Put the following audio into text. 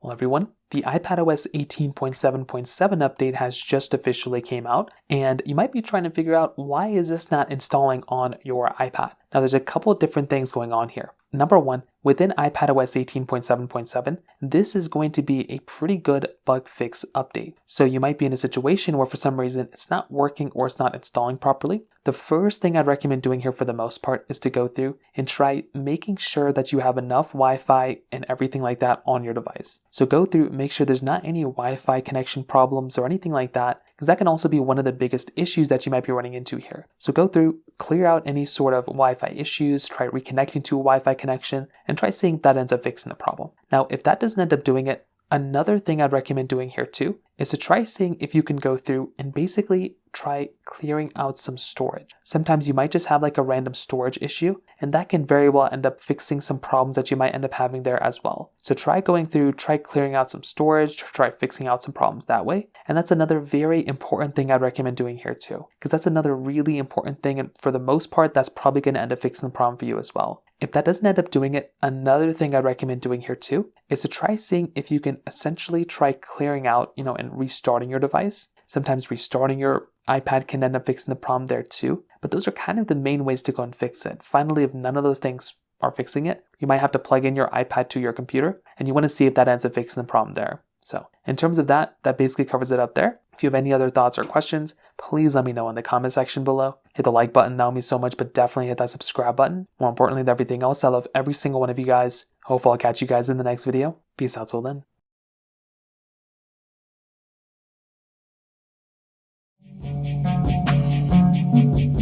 Well, everyone, the iPadOS 18.7.7 update has just officially came out, and you might be trying to figure out why is this not installing on your iPad. Now, there's a couple of different things going on here. Number one, within iPadOS 18.7.7, this is going to be a pretty good bug fix update. So you might be in a situation where for some reason it's not working or it's not installing properly. The first thing I'd recommend doing here for the most part is to go through and try making sure that you have enough Wi-Fi and everything like that on your device. So go through, make sure there's not any Wi-Fi connection problems or anything like that, because that can also be one of the biggest issues that you might be running into here. So go through, clear out any sort of Wi-Fi issues, try reconnecting to a Wi-Fi connection, and try seeing if that ends up fixing the problem. Now, if that doesn't end up doing it, another thing I'd recommend doing here too is to try seeing if you can go through and basically try clearing out some storage. Sometimes you might just have like a random storage issue, and that can very well end up fixing some problems that you might end up having there as well. So try going through, try clearing out some storage, try fixing out some problems that way. And that's another very important thing I'd recommend doing here too, because that's another really important thing, and for the most part, that's probably going to end up fixing the problem for you as well. If that doesn't end up doing it, another thing I'd recommend doing here too is to try seeing if you can essentially try clearing out, and restarting your device. Sometimes restarting your iPad can end up fixing the problem there too, but those are kind of the main ways to go and fix it. Finally, if none of those things are fixing it, you might have to plug in your iPad to your computer, and you want to see if that ends up fixing the problem there. So in terms of that basically covers it up there. If you have any other thoughts or questions, please let me know in the comment section below. Hit the like button, that would mean so much, but definitely hit that subscribe button. More importantly than everything else, I love every single one of you guys. Hopefully I'll catch you guys in the next video. Peace out till then. Thank you.